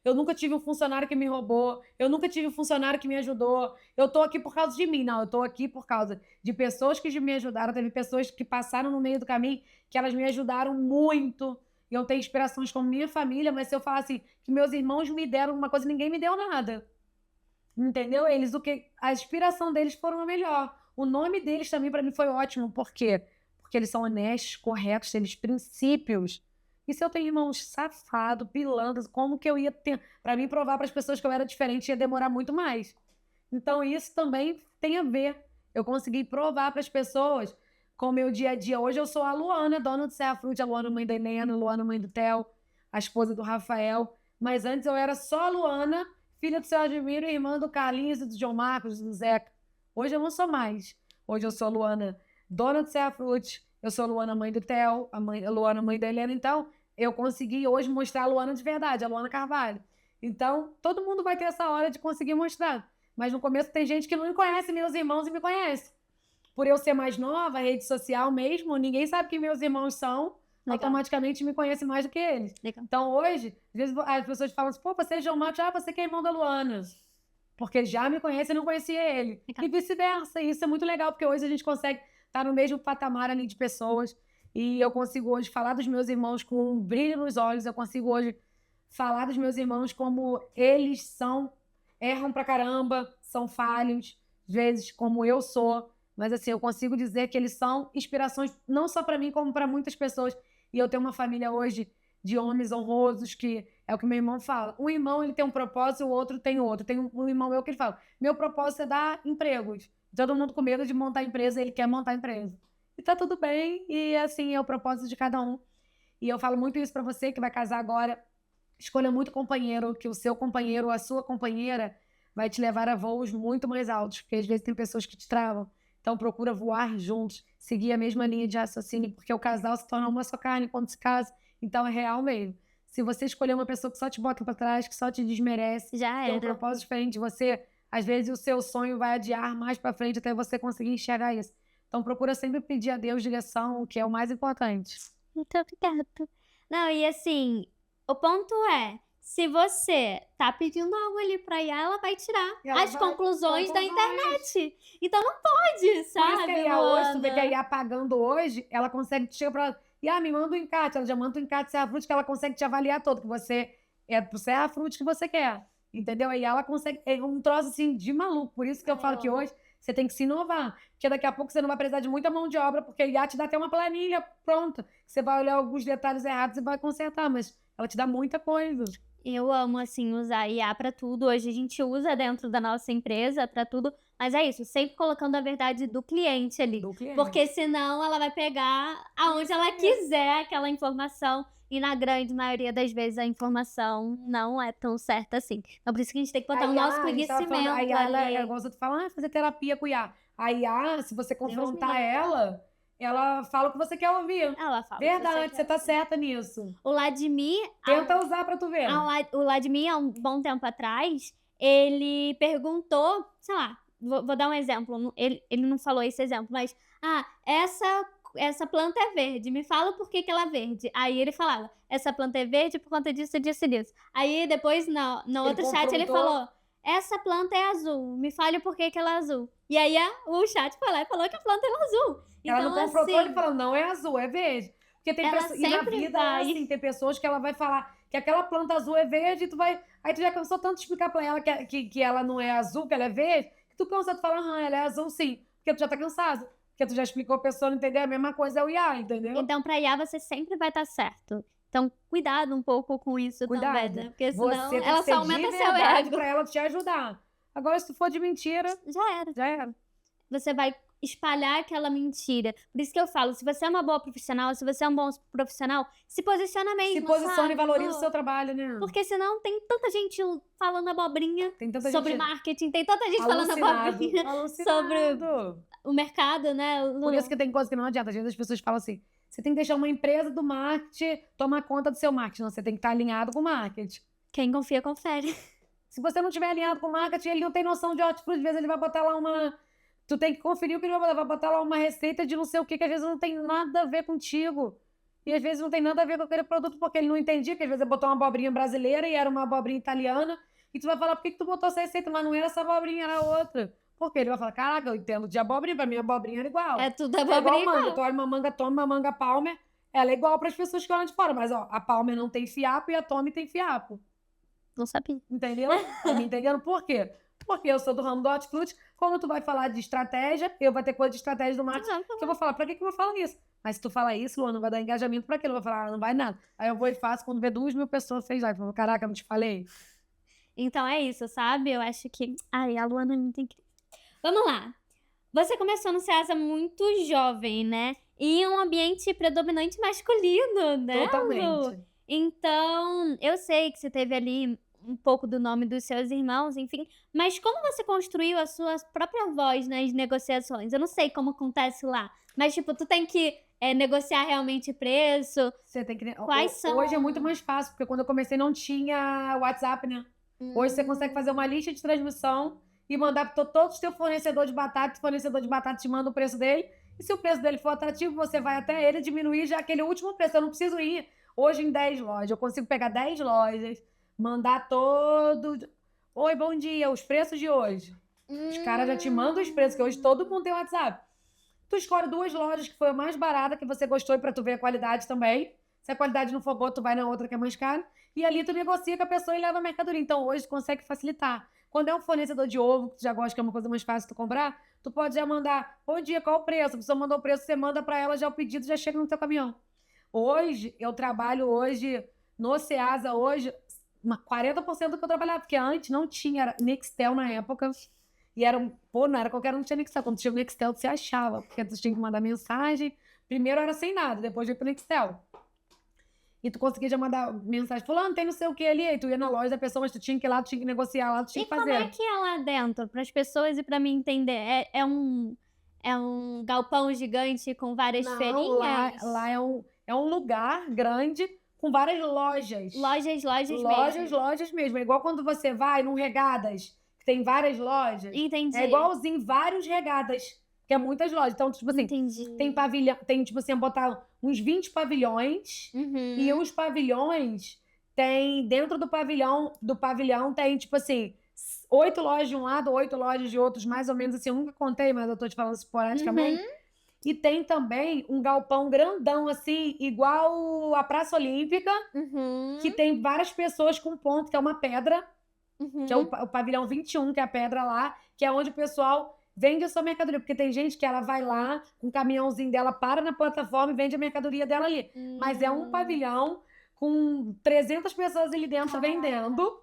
S2: eu nunca tive um funcionário que me roubou, eu nunca tive um funcionário que me ajudou, eu tô aqui por causa de mim. Não, eu tô aqui por causa de pessoas que me ajudaram, teve pessoas que passaram no meio do caminho, que elas me ajudaram muito. E eu tenho inspirações como minha família, mas se eu falar assim, que meus irmãos me deram uma coisa, ninguém me deu nada. Entendeu? A inspiração deles foram a melhor. O nome deles também para mim foi ótimo. Por quê? Porque eles são honestos, corretos, têm os princípios. E se eu tenho irmãos safados, pilantras, como que eu ia ter... Para mim provar para as pessoas que eu era diferente ia demorar muito mais. Então isso também tem a ver. Eu consegui provar para as pessoas com o meu dia a dia. Hoje eu sou a Luana, dona do Serra Fruit, a Luana, mãe da Helena, a Luana, mãe do Theo, a esposa do Rafael. Mas antes eu era só a Luana, filha do seu Admiro, irmã do Carlinhos e do João Marcos, do Zeca. Hoje eu não sou mais. Hoje eu sou a Luana, dona do Serra Fruit. Eu sou a Luana, mãe do Theo, a Luana, mãe da Helena. Então, eu consegui hoje mostrar a Luana de verdade, a Luana Carvalho. Então, todo mundo vai ter essa hora de conseguir mostrar. Mas no começo tem gente que não me conhece, meus irmãos, e me conhece. Por eu ser mais nova, rede social mesmo, ninguém sabe quem meus irmãos são. Legal. Automaticamente me conhece mais do que eles. Legal. Então, hoje, às vezes as pessoas falam assim, pô, você é João Marcos, você que é irmão da Luana. Porque já me conhece e não conhecia ele. Legal. E vice-versa. E isso é muito legal, porque hoje a gente consegue estar no mesmo patamar ali de pessoas. E eu consigo hoje falar dos meus irmãos com um brilho nos olhos. Eu consigo hoje falar dos meus irmãos como eles são, erram pra caramba, são falhos, às vezes como eu sou. Mas assim, eu consigo dizer que eles são inspirações não só para mim, como para muitas pessoas. E eu tenho uma família hoje de homens honrosos, que é o que meu irmão fala. Um irmão, ele tem um propósito, o outro tem outro. Tem um irmão meu que ele fala, meu propósito é dar empregos. Todo mundo com medo de montar empresa, ele quer montar empresa. E tá tudo bem, e assim, é o propósito de cada um. E eu falo muito isso para você, que vai casar agora. escolha muito companheiro, que o seu companheiro ou a sua companheira vai te levar a voos muito mais altos, porque às vezes tem pessoas que te travam. Então procura voar juntos, seguir a mesma linha de raciocínio, porque o casal se torna uma só carne quando se casa. Então é real mesmo. Se você escolher uma pessoa que só te bota pra trás, que só te desmerece,
S1: Já
S2: tem um
S1: era.
S2: propósito diferente de você, às vezes o seu sonho vai adiar mais pra frente até você conseguir enxergar isso. Então procura sempre pedir a Deus direção, que é o mais importante.
S1: Muito obrigada. Não, e assim, o ponto é, se você tá pedindo algo ali pra IA, ela vai tirar
S2: Ela
S1: as
S2: vai-
S1: conclusões da
S2: conclusões.
S1: internet. Então não pode, sabe,
S2: Por isso que a IA hoje, tu vê que a
S1: Luana?
S2: IA pagando hoje, ela consegue te chegar pra ela, IA, me manda um encarte, ela já manda um encarte Serrafruti que ela consegue te avaliar todo, que você é pro Serrafruti que você quer, entendeu? A IA, ela consegue, é um troço assim de maluco, por isso que eu falo que hoje você tem que se inovar, porque daqui a pouco você não vai precisar de muita mão de obra, porque a IA te dá até uma planilha pronta, você vai olhar alguns detalhes errados e vai consertar, mas ela te dá muita coisa.
S1: Eu amo, assim, usar IA pra tudo. Hoje a gente usa dentro da nossa empresa pra tudo. Mas é isso, sempre colocando a verdade do cliente ali.
S2: Do cliente.
S1: Porque senão ela vai pegar aonde ela quiser aquela informação. E na grande maioria das vezes a informação não é tão certa assim. Então por isso que a gente tem que botar o nosso
S2: a gente tava falando,
S1: conhecimento
S2: a IA,
S1: ali.
S2: ela gosta de falar, fazer terapia com IA. A IA, se você confrontar
S1: me
S2: ela fala o que você quer ouvir.
S1: Ela fala.
S2: Verdade, você tá certa nisso.
S1: O Vladimir,
S2: Tenta usar pra tu ver.
S1: o Vladimir, há um bom tempo atrás, ele perguntou, sei lá, vou dar um exemplo, ele não falou esse exemplo, mas, essa planta é verde, me fala por que ela é verde. Aí ele falava, essa planta é verde por conta disso, disso e disso. Aí depois, no outro chat, ele
S2: confrontou.
S1: falou, essa planta é azul, me fale por que ela é azul. E aí o chat foi lá e falou que a planta era azul.
S2: Ela
S1: Então,
S2: não confrontou,
S1: assim,
S2: ele falou, não é azul, é verde. Porque tem
S1: ela
S2: pessoas, e na
S1: sempre
S2: vida
S1: vai.
S2: é assim, tem pessoas que ela vai falar que aquela planta azul é verde, e tu vai. Aí tu já cansou tanto de explicar pra ela que ela não é azul, que ela é verde, que tu cansa de falar, ela é azul sim. Porque tu já tá cansado. Porque tu já explicou, a pessoa não entendeu, a mesma coisa é o IA, entendeu?
S1: Então, pra IA, você sempre vai estar certo. Então, cuidado um pouco com isso
S2: Cuidado.
S1: também, né? Porque senão
S2: Você tem
S1: ela
S2: que ser
S1: só aumenta
S2: de
S1: seu
S2: verdade
S1: ego.
S2: pra ela te ajudar. Agora, se tu for de mentira,
S1: Já era.
S2: já era.
S1: Você vai espalhar aquela mentira. Por isso que eu falo, se você é uma boa profissional, se você é um bom profissional, se posiciona mesmo,
S2: Se posicione
S1: sabe?
S2: e valorize o
S1: Pô,
S2: seu trabalho, né?
S1: Porque senão tem tanta gente falando abobrinha
S2: Tem tanta
S1: sobre
S2: gente
S1: marketing, tem tanta gente falando abobrinha sobre
S2: alucinado.
S1: o mercado, né, Lu?
S2: Por isso que tem coisa que não adianta. Às vezes as pessoas falam assim, você tem que deixar uma empresa do marketing tomar conta do seu marketing. Não, você tem que estar alinhado com o marketing.
S1: Quem confia, confere.
S2: Se você não estiver alinhado com o marketing, ele não tem noção de hortifruti. Às vezes ele vai botar lá uma... Tu tem que conferir o que ele vai botar. Vai botar lá uma receita de não sei o que às vezes não tem nada a ver contigo. E às vezes não tem nada a ver com aquele produto porque ele não entendia, que às vezes ele botou uma abobrinha brasileira e era uma abobrinha italiana. E tu vai falar, por que tu botou essa receita? Mas não era essa abobrinha, era outra. Porque ele vai falar, caraca, eu entendo de abobrinha, pra mim a abobrinha era igual.
S1: É tudo
S2: É igual
S1: abobrinha.
S2: manga. Tu olha uma manga Tommy, uma manga Palmer, ela é igual para as pessoas que olham de fora. Mas, ó, a Palmer não tem fiapo e a Tommy tem fiapo.
S1: Não sabia.
S2: Entendeu? Tá me entendendo? Por quê? Porque eu sou do ramo do hortifruti. Quando tu vai falar de estratégia, eu vou ter coisa de estratégia do marketing, que eu vou falar, pra que eu vou falar isso? Mas se tu falar isso, Luana, não vai dar engajamento pra aquilo. Eu vou falar, não vai nada. Aí eu vou e faço, quando vê 2.000 pessoas fez lá. Eu falo, caraca, não te falei?
S1: Então é isso, sabe? Eu acho que... Ai, a Luana é muito incrível. Vamos lá. Você começou no Ceasa muito jovem, né? E em um ambiente predominante masculino, né, Lu?
S2: Totalmente.
S1: Então, eu sei que você teve ali um pouco do nome dos seus irmãos, enfim. Mas como você construiu a sua própria voz nas negociações? Eu não sei como acontece lá. Mas, tipo, tu tem que negociar realmente preço.
S2: Você tem que...
S1: Quais são?
S2: Hoje é muito mais fácil, porque quando eu comecei não tinha WhatsApp, né? Hoje você consegue fazer uma lista de transmissão e mandar para todos os teus fornecedores de batata. O fornecedor de batata te manda o preço dele. E se o preço dele for atrativo, você vai até ele diminuir já aquele último preço. Eu não preciso ir hoje em 10 lojas. Eu consigo pegar 10 lojas, mandar todo... Oi, bom dia, os preços de hoje. Os caras já te mandam os preços, que hoje todo mundo tem WhatsApp. Tu escolhe 2 lojas que foi a mais barata, que você gostou, e pra tu ver a qualidade também. Se a qualidade não for boa, tu vai na outra que é mais cara. E ali tu negocia com a pessoa e leva a mercadoria. Então hoje tu consegue facilitar. Quando é um fornecedor de ovo, que tu já gosta, que é uma coisa mais fácil tu comprar, tu pode já mandar, bom dia, qual o preço? A pessoa mandou o preço, você manda pra ela já o pedido, já chega no teu caminhão. Hoje, eu trabalho hoje, no Ceasa hoje, 40% do que eu trabalhava, porque antes não tinha, era Nextel na época, e era, não era qualquer um que tinha Nextel. Quando tinha o Nextel, você achava, porque tu tinha que mandar mensagem. Primeiro era sem nada, depois veio pro Nextel. E tu conseguia já mandar mensagem, fulano, tem não sei o que ali. Aí tu ia na loja da pessoa, mas tu tinha que ir lá, tu tinha que negociar lá, tu tinha
S1: E
S2: que fazer.
S1: como é que é lá dentro? Para as pessoas e para mim entender. É um galpão gigante com várias
S2: Não,
S1: feirinhas?
S2: lá é um lugar grande com várias lojas.
S1: Lojas
S2: Mesmo. É igual quando você vai num Regadas, que tem várias lojas.
S1: Entendi.
S2: É igualzinho vários Regadas, que é muitas lojas. Então, tipo assim,
S1: Entendi.
S2: tem pavilhão, tem, tipo assim, botar uns 20 pavilhões.
S1: Uhum.
S2: E os pavilhões tem, dentro do pavilhão tem, tipo assim, 8 lojas de um lado, 8 lojas de outros, mais ou menos assim. Eu nunca contei, mas eu tô te falando esporadicamente.
S1: Uhum.
S2: E tem também um galpão grandão, assim, igual a Praça Olímpica,
S1: Uhum.
S2: que tem várias pessoas com ponto, que é uma pedra,
S1: Uhum.
S2: que é o pavilhão 21, que é a pedra lá, que é onde o pessoal vende a sua mercadoria. Porque tem gente que ela vai lá, com o caminhãozinho dela, para na plataforma e vende a mercadoria dela ali. Mas é um pavilhão com 300 pessoas ali dentro vendendo.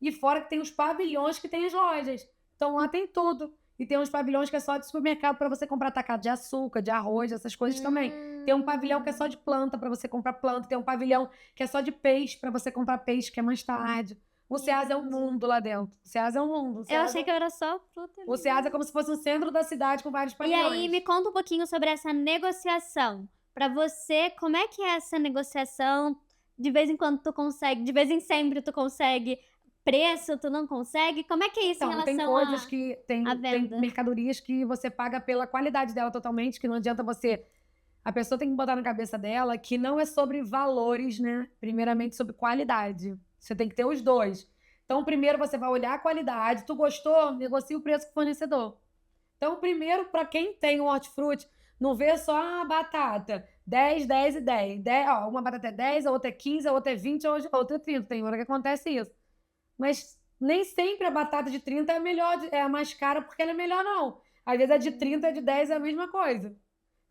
S2: E fora que tem os pavilhões que tem as lojas. Então lá tem tudo. E tem uns pavilhões que é só de supermercado para você comprar atacado de açúcar, de arroz, essas coisas também. Tem um pavilhão que é só de planta para você comprar planta. Tem um pavilhão que é só de peixe para você comprar peixe, que é mais tarde. O Ceasa é um mundo lá dentro. O Ceasa é um mundo.
S1: Eu achei que era só fruta.
S2: O Ceasa é como se fosse um centro da cidade com vários
S1: E
S2: pavilhões.
S1: aí, me conta um pouquinho sobre essa negociação. Pra você, como é que é essa negociação? De vez em quando tu consegue, de vez em sempre tu consegue. Preço, tu não consegue? Como é que é isso em
S2: Então, tem
S1: relação
S2: coisas
S1: à
S2: que tem
S1: venda?
S2: mercadorias que você paga pela qualidade dela totalmente, que não adianta você. A pessoa tem que botar na cabeça dela que não é sobre valores, né? Primeiramente sobre qualidade. Você tem que ter os dois. Então, primeiro você vai olhar a qualidade. Tu gostou? Negocia o preço com o fornecedor. Então, primeiro, para quem tem o hortifruti, não vê só a batata. 10, 10 e 10. Ó, uma batata é 10, a outra é 15, a outra é 20, a outra é 30. Tem hora que acontece isso. Mas nem sempre a batata de 30 é a melhor, é a mais cara porque ela é melhor, não. Às vezes a de 30 e a de 10 é a mesma coisa.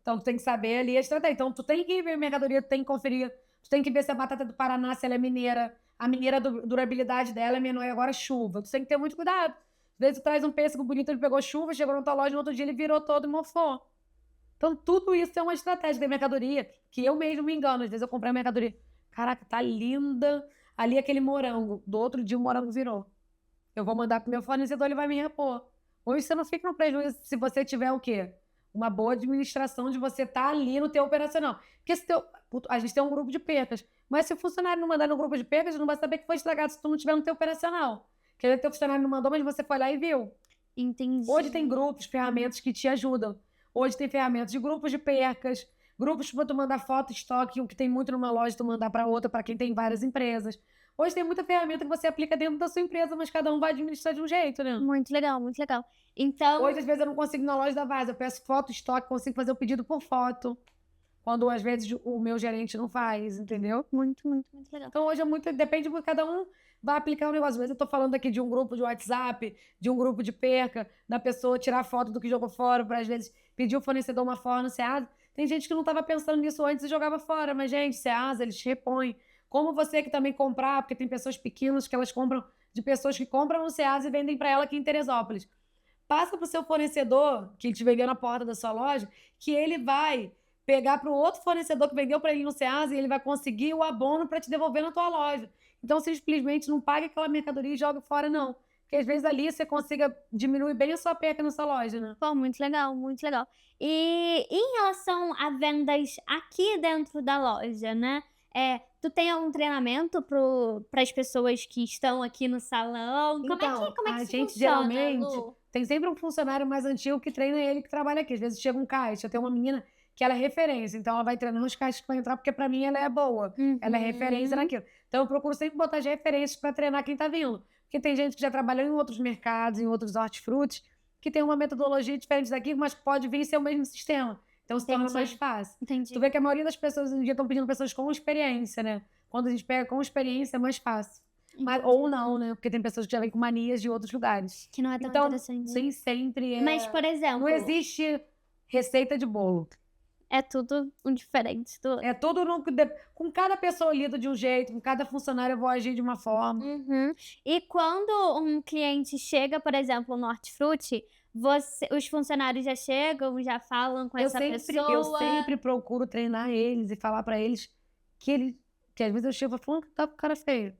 S2: Então, tu tem que saber ali a estratégia. Então, tu tem que ver a mercadoria, tu tem que conferir. Tu tem que ver se a batata do Paraná, se ela é mineira. A mineira, durabilidade dela é menor e agora é chuva. Tu tem que ter muito cuidado. Às vezes tu traz um pêssego bonito, ele pegou chuva, chegou na tua loja, no outro dia ele virou todo e mofou. Então, tudo isso é uma estratégia da mercadoria, que eu mesmo me engano. Às vezes eu comprei a mercadoria. Caraca, tá linda. Ali aquele morango. Do outro dia o morango virou. Eu vou mandar pro meu fornecedor, ele vai me repor. Hoje você não fica no prejuízo se você tiver o quê? Uma boa administração de você estar ali no teu operacional. Porque se a gente tem um grupo de percas. Mas se o funcionário não mandar no grupo de percas, não vai saber que foi estragado se tu não tiver no teu operacional. Quer dizer, teu funcionário não mandou, mas você foi lá e viu.
S1: Entendi.
S2: Hoje tem grupos, ferramentas que te ajudam. Hoje tem ferramentas de grupos de percas, grupos para tu mandar foto, estoque, o que tem muito numa loja, tu mandar para outra, para quem tem várias empresas. Hoje tem muita ferramenta que você aplica dentro da sua empresa, mas cada um vai administrar de um jeito, né?
S1: Muito legal, muito legal. Então,
S2: Hoje, às vezes, eu não consigo ir na loja da Vaz, eu peço foto, estoque, consigo fazer o pedido por foto. Quando, às vezes, o meu gerente não faz, entendeu?
S1: muito legal.
S2: Então, hoje é muito, depende de cada um vai aplicar um negócio. Às vezes eu tô falando aqui de um grupo de WhatsApp, de um grupo de perca, da pessoa tirar foto do que jogou fora, para às vezes pedir o fornecedor uma forma no Ceasa. Tem gente que não estava pensando nisso antes e jogava fora, mas, gente, Ceasa, eles repõem. Como você que também comprar, porque tem pessoas pequenas que elas compram, de pessoas que compram no Ceasa e vendem para ela aqui em Teresópolis. Passa para o seu fornecedor, que te vendeu na porta da sua loja, que ele vai pegar para o outro fornecedor que vendeu para ele no Ceasa e ele vai conseguir o abono para te devolver na tua loja. Então, simplesmente não pague aquela mercadoria e jogue fora, não. Porque às vezes ali você consiga diminuir bem a sua perca na sua loja, né?
S1: Pô, muito legal, muito legal. E em relação a vendas aqui dentro da loja, né? Tu tem algum treinamento para as pessoas que estão aqui no salão? Como é que
S2: a
S1: isso
S2: gente
S1: funciona,
S2: geralmente
S1: Lu?
S2: tem sempre um funcionário mais antigo que treina ele que trabalha aqui. Às vezes chega um caixa, tem uma menina que ela é referência, então ela vai treinando os caixas que vão entrar, porque para mim ela é boa. Ela é referência naquilo. Então eu procuro sempre botar as referências para treinar quem tá vindo. Porque tem gente que já trabalhou em outros mercados, em outros hortifrutis, que tem uma metodologia diferente daqui, mas pode vir ser o mesmo sistema. Então se torna mais fácil.
S1: Entendi.
S2: Tu vê que a maioria das pessoas hoje em dia estão pedindo pessoas com experiência, né? Quando a gente pega com experiência é mais fácil. Mas, ou não, né? Porque tem pessoas que já vêm com manias de outros lugares.
S1: Que não é tão
S2: Então,
S1: interessante.
S2: nem sempre é...
S1: Mas, por exemplo,
S2: Não existe receita de bolo.
S1: é tudo um diferente.
S2: É tudo com cada pessoa lida de um jeito, com cada funcionário eu vou agir de uma forma.
S1: E quando um cliente chega, por exemplo, no Hortifruti, os funcionários já chegam, já falam com essa pessoa?
S2: Eu sempre procuro treinar eles e falar para eles que eles Porque às vezes eu chego falando que tá com cara feio.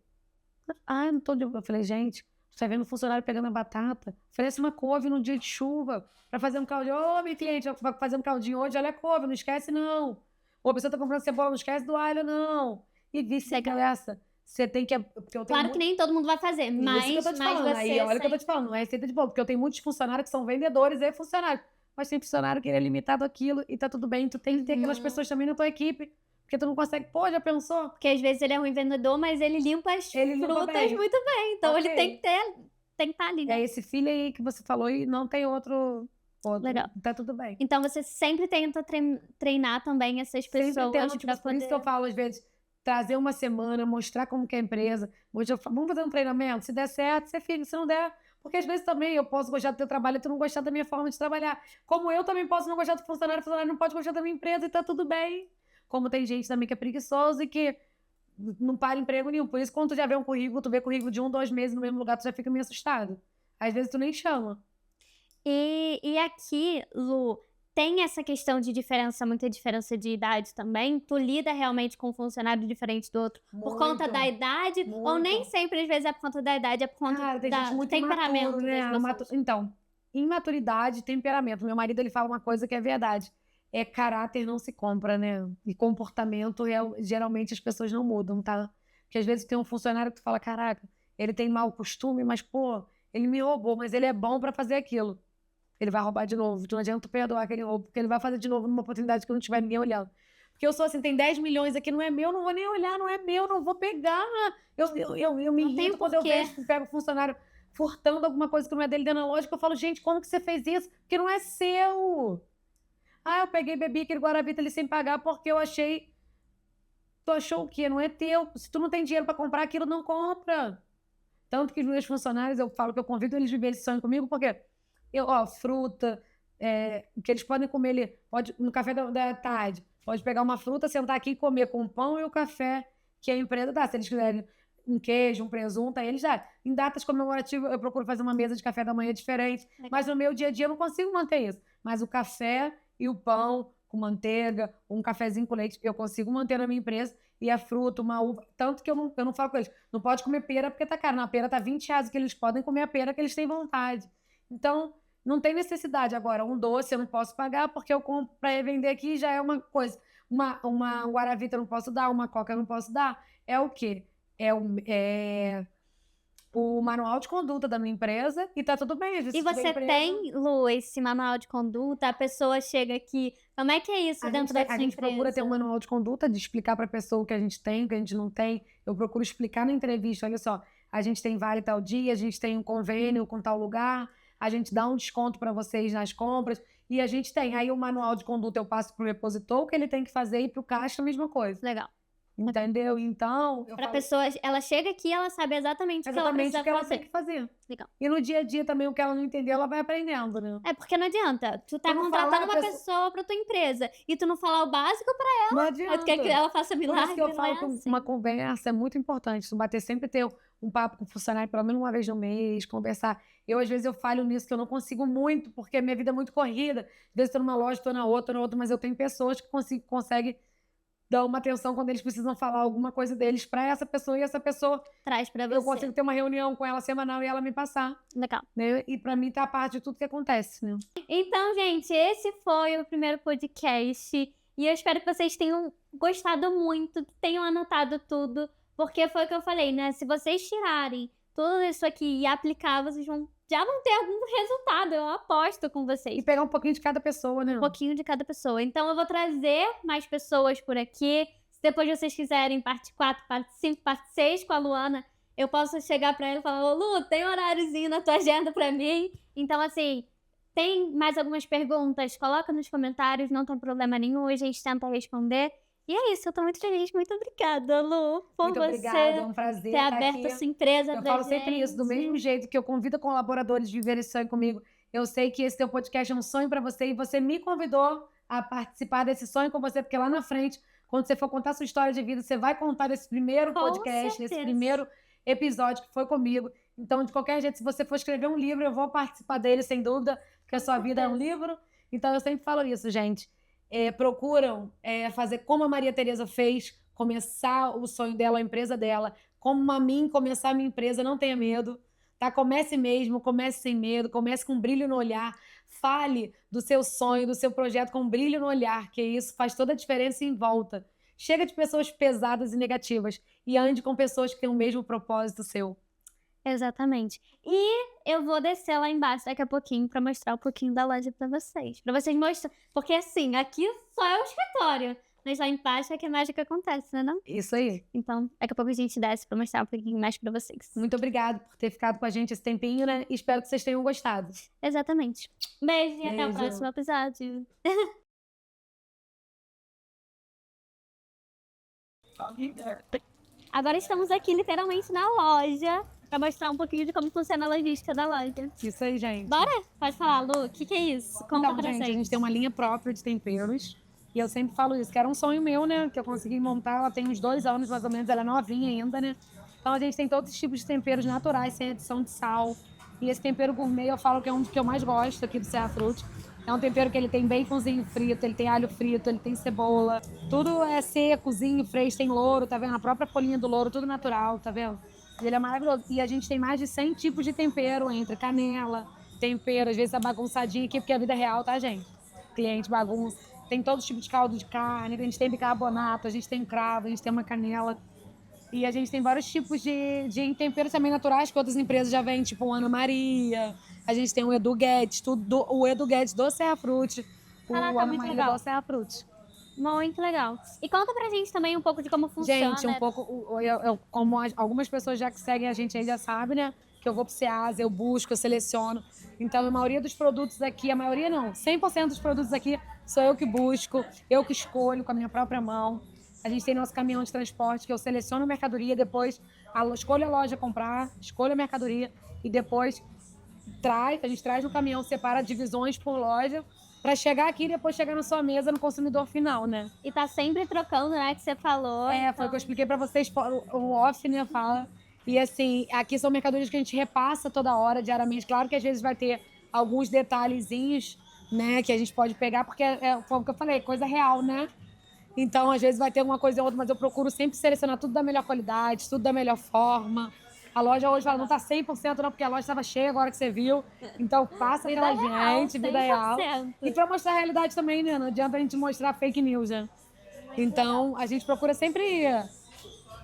S2: Ah, eu não tô de... Eu falei, gente, você tá vendo um funcionário pegando a batata? Oferece uma couve num dia de chuva pra fazer um caldinho. Ô, meu cliente, vai fazer um caldinho hoje, olha a couve, não esquece não. Ou a pessoa tá comprando cebola, não esquece do alho, não. E vice-versa. Você tem que... Porque eu tenho
S1: Claro que nem todo mundo vai fazer, mas,
S2: isso que eu tô te falando.
S1: você
S2: Aí, olha o que eu tô te falando, não é receita de bolo, porque eu tenho muitos funcionários que são vendedores e funcionários. Mas tem funcionário que ele é limitado àquilo e tá tudo bem. Tu tem que ter aquelas pessoas também na tua equipe, porque tu não consegue. Pô, já pensou?
S1: Porque às vezes ele é ruim vendedor, mas ele limpa as frutas
S2: bem.
S1: muito bem. Então
S2: Ok.
S1: ele tem que estar ali, né?
S2: É esse filho aí que você falou e não tem outro.
S1: Legal.
S2: Tá tudo bem.
S1: Então você sempre tenta treinar também essas pessoas
S2: Sempre tento, tipo,
S1: pra
S2: por isso que eu falo, às vezes, trazer uma semana, mostrar como que é a empresa. Vamos fazer um treinamento. Se der certo, você fica. Se não der... Porque às vezes também eu posso gostar do teu trabalho e tu não gostar da minha forma de trabalhar. Como eu também posso não gostar do funcionário, o funcionário não pode gostar da minha empresa e tá tudo bem. Como tem gente também que é preguiçoso e que não para emprego nenhum. Por isso, quando tu já vê um currículo, tu vê currículo de 1, 2 meses no mesmo lugar, tu já fica meio assustado. Às vezes tu nem chama.
S1: E aqui, Lu, tem essa questão de muita diferença de idade também? Tu lida realmente com um funcionário diferente do outro por conta da idade? Ou nem sempre, às vezes, é por conta da idade, é por conta
S2: tem
S1: do
S2: gente muito
S1: temperamento
S2: imaturo, né?
S1: das pessoas?
S2: Então, imaturidade, temperamento. Meu marido, ele fala uma coisa que é verdade. É caráter não se compra, né? E comportamento, geralmente as pessoas não mudam, tá? Porque às vezes tem um funcionário que tu fala, caraca, ele tem mau costume, mas, pô, ele me roubou, mas ele é bom pra fazer aquilo. Ele vai roubar de novo. Não adianta tu perdoar aquele roubo, porque ele vai fazer de novo numa oportunidade que eu não estiver ninguém olhando. Porque eu sou assim, tem 10 milhões aqui, não é meu, não vou nem olhar, não é meu, não vou pegar. Eu me irrito quando eu vejo, pego o funcionário furtando alguma coisa que não é dele dentro da loja, que eu falo, gente, como que você fez isso? Porque não é seu. Ah, eu peguei e bebi aquele Guaravita ali sem pagar porque eu achei... Tu achou o quê? Não é teu. Se tu não tem dinheiro pra comprar aquilo, não compra. Tanto que os meus funcionários, eu falo que eu convido eles a viver esse sonho comigo, porque fruta, que eles podem comer ali, no café da tarde, pode pegar uma fruta, sentar aqui e comer com o pão e o café que a empresa dá. Se eles quiserem um queijo, um presunto, aí eles dão. Em datas comemorativas, eu procuro fazer uma mesa de café da manhã diferente, mas no meu dia a dia eu não consigo manter isso. Mas o café e o pão com manteiga, um cafezinho com leite, eu consigo manter na minha empresa, e a fruta, uma uva, tanto que eu não falo com eles, não pode comer pera porque tá caro, na pera tá R$20, que eles podem comer a pera que eles têm vontade. Então, não tem necessidade agora. Um doce eu não posso pagar porque eu compro para vender aqui, já é uma coisa. Uma Guaravita eu não posso dar, uma Coca eu não posso dar. É o quê? É o manual de conduta da minha empresa e tá tudo bem.
S1: E você tem, Lu, esse manual de conduta? A pessoa chega aqui, como é que é isso dentro da sua empresa?
S2: A gente procura ter um manual de conduta, de explicar para a pessoa o que a gente tem, o que a gente não tem. Eu procuro explicar na entrevista, olha só, a gente tem vale tal dia, a gente tem um convênio com tal lugar, a gente dá um desconto para vocês nas compras, e a gente tem. Aí o manual de conduta eu passo pro repositor, o que ele tem que fazer, e pro caixa a mesma coisa.
S1: Legal.
S2: Entendeu? Então...
S1: Pra pessoa, ela chega aqui, ela sabe exatamente o que ela precisa fazer.
S2: Tem que fazer.
S1: Legal.
S2: E no dia a dia também, o que ela não entendeu, ela vai aprendendo, né?
S1: É, porque não adianta. Tu tá contratando uma pessoa pra tua empresa e tu não falar o básico pra ela.
S2: Não adianta.
S1: Tu quer que ela faça milagre.
S2: Por isso que eu falo que uma conversa é muito importante. Tu bater sempre ter um papo com o funcionário pelo menos uma vez no mês, conversar. Às vezes, eu falho nisso, que eu não consigo muito, porque a minha vida é muito corrida. Às vezes, tô numa loja, tô na outra, mas eu tenho pessoas que conseguem dar uma atenção quando eles precisam falar alguma coisa deles pra essa pessoa, e essa pessoa
S1: traz pra você.
S2: Eu consigo ter uma reunião com ela semanal e ela me passar.
S1: Legal.
S2: Né? E pra mim tá a parte de tudo que acontece, né?
S1: Então, gente, esse foi o primeiro podcast. E eu espero que vocês tenham gostado muito, que tenham anotado tudo. Porque foi o que eu falei, né? Se vocês tirarem tudo isso aqui e aplicar, vocês já vão ter algum resultado, eu aposto com vocês.
S2: E pegar um pouquinho de cada pessoa, né?
S1: Um pouquinho de cada pessoa. Então eu vou trazer mais pessoas por aqui. Se depois vocês quiserem parte 4, parte 5, parte 6 com a Luana, eu posso chegar pra ela e falar, ô Lu, tem horáriozinho na tua agenda pra mim? Então, assim, tem mais algumas perguntas? Coloca nos comentários, não tem problema nenhum, a gente tenta responder. E é isso, eu tô muito feliz. Muito obrigada, Lu, por
S2: muito
S1: você
S2: obrigada, é um prazer
S1: ter aberto a sua empresa pra gente.
S2: Eu falo sempre isso, do mesmo jeito que eu convido colaboradores de viver esse sonho comigo. Eu sei que esse teu podcast é um sonho pra você e você me convidou a participar desse sonho com você, porque lá na frente, quando você for contar sua história de vida, você vai contar esse primeiro podcast, esse primeiro episódio que foi comigo. Então, de qualquer jeito, se você for escrever um livro, eu vou participar dele, sem dúvida, porque a sua vida é um livro. Então, eu sempre falo isso, gente. Procuram fazer como a Maria Tereza fez, começar o sonho dela, a empresa dela, como a mim começar a minha empresa, não tenha medo, tá? Comece mesmo, comece sem medo, comece com brilho no olhar, fale do seu sonho, do seu projeto com brilho no olhar, que isso faz toda a diferença em volta. Chega de pessoas pesadas e negativas e ande com pessoas que têm o mesmo propósito seu.
S1: Exatamente. E eu vou descer lá embaixo daqui a pouquinho pra mostrar um pouquinho da loja pra vocês. Pra vocês mostrarem. Porque assim, aqui só é o escritório. Mas lá embaixo é que a mágica acontece, né não?
S2: Isso aí.
S1: Então, daqui a pouco a gente desce pra mostrar um pouquinho mais pra vocês.
S2: Muito obrigada por ter ficado com a gente esse tempinho, né? E espero que vocês tenham gostado.
S1: Exatamente. Beijo e até o
S2: Beijo.
S1: próximo episódio. Agora estamos aqui literalmente na loja pra mostrar um pouquinho de como funciona a logística da loja.
S2: Isso aí, gente.
S1: Bora? Pode falar, Lu. O que é isso? Conta
S2: Então,
S1: pra
S2: gente, a
S1: vocês.
S2: gente tem uma linha própria de temperos. E eu sempre falo isso, que era um sonho meu, né? Que eu consegui montar, ela tem uns 2 anos mais ou menos, ela é novinha ainda, né? Então a gente tem todos os tipos de temperos naturais, sem adição de sal. E esse tempero gourmet eu falo que é um dos que eu mais gosto aqui do Serra Frutti. É um tempero que ele tem baconzinho frito, ele tem alho frito, ele tem cebola. Tudo é secozinho, fresco, tem louro, tá vendo? A própria folhinha do louro, tudo natural, tá vendo? Ele é maravilhoso. E a gente tem mais de 100 tipos de tempero, entre canela, tempero, às vezes tá bagunçadinho aqui, porque a vida é real, tá, gente? Cliente bagunça. Tem todo tipo de caldo de carne, a gente tem bicarbonato, a gente tem cravo, a gente tem uma canela. E a gente tem vários tipos de temperos também naturais que outras empresas já vendem, tipo o Ana Maria. A gente tem o Edu Guedes, o Edu Guedes do Serra Frutti, o
S1: Caraca,
S2: Ana
S1: muito
S2: Maria
S1: legal.
S2: do Serra Frutti.
S1: Muito legal. E conta pra gente também um pouco de como funciona.
S2: Gente, um pouco, como algumas pessoas já que seguem a gente aí já sabem, né? Que eu vou pro Ceasa, eu busco, eu seleciono. Então, a maioria dos produtos aqui, a maioria não, 100% dos produtos aqui sou eu que busco, eu que escolho com a minha própria mão. A gente tem nosso caminhão de transporte que eu seleciono a mercadoria, depois escolho a loja comprar, escolho a mercadoria e depois a gente traz no caminhão, separa divisões por loja para chegar aqui e depois chegar na sua mesa no consumidor final, né?
S1: E tá sempre trocando, né? Que você falou.
S2: Foi o que eu expliquei para vocês, o off, né, fala. E assim, aqui são mercadorias que a gente repassa toda hora, diariamente. Claro que às vezes vai ter alguns detalhezinhos, né, que a gente pode pegar, porque foi o que eu falei, coisa real, né? Então, às vezes vai ter alguma coisa ou outra, mas eu procuro sempre selecionar tudo da melhor qualidade, tudo da melhor forma. A loja hoje ela não tá 100% não, porque a loja estava cheia agora que você viu. Então, passa
S1: Vida
S2: pela
S1: real,
S2: gente, vida real.
S1: 100%.
S2: E para mostrar a realidade também, né? Não adianta a gente mostrar fake news, né? Então, a gente procura sempre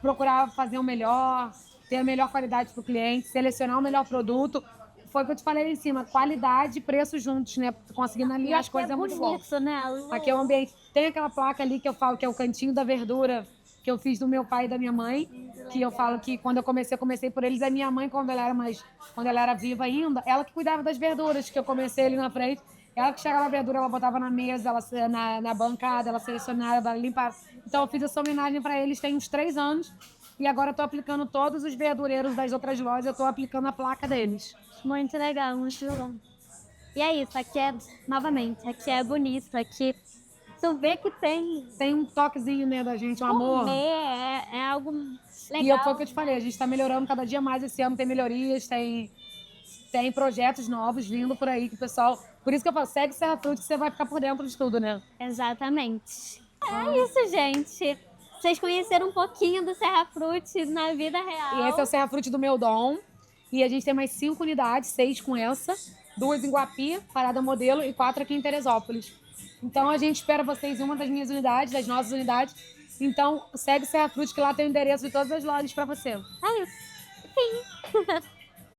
S2: procurar fazer o melhor, ter a melhor qualidade para o cliente, selecionar o melhor produto. Foi o que eu te falei ali em cima, qualidade e preço juntos, né? Conseguindo alinhar as coisas é muito bom.
S1: Né?
S2: Aqui é o ambiente. Tem aquela placa ali que eu falo que é o cantinho da verdura que eu fiz do meu pai e da minha mãe, que eu falo que quando eu comecei por eles, a minha mãe, quando ela era viva ainda, ela que cuidava das verduras, que eu comecei ali na frente, ela que chegava a verdura, ela botava na mesa, ela, na bancada, ela selecionava, ela limpava. Então eu fiz essa homenagem para eles tem uns 3 anos, e agora eu tô aplicando todos os verdureiros das outras lojas, eu tô aplicando a placa deles.
S1: Muito legal, muito legal. E é isso, aqui é, novamente, aqui é bonito, aqui tu vê que
S2: tem um toquezinho, né, da gente, um amor.
S1: É algo legal.
S2: E foi o que eu te falei, a gente tá melhorando cada dia mais esse ano, tem melhorias, tem projetos novos vindo por aí que o pessoal... Por isso que eu falo, segue Serra Frutti que você vai ficar por dentro de tudo, né?
S1: Exatamente. É isso, gente. Vocês conheceram um pouquinho do Serra Frutti na vida real.
S2: E esse é o Serra Frutti do Meu Dom. E a gente tem mais 5 unidades, 6 com essa, 2 em Guapi, Parada Modelo, e 4 aqui em Teresópolis. Então a gente espera vocês em uma das minhas unidades, das nossas unidades. Então segue o Serra Frutti que lá tem o endereço de todas as lojas para você.
S1: É isso. Sim.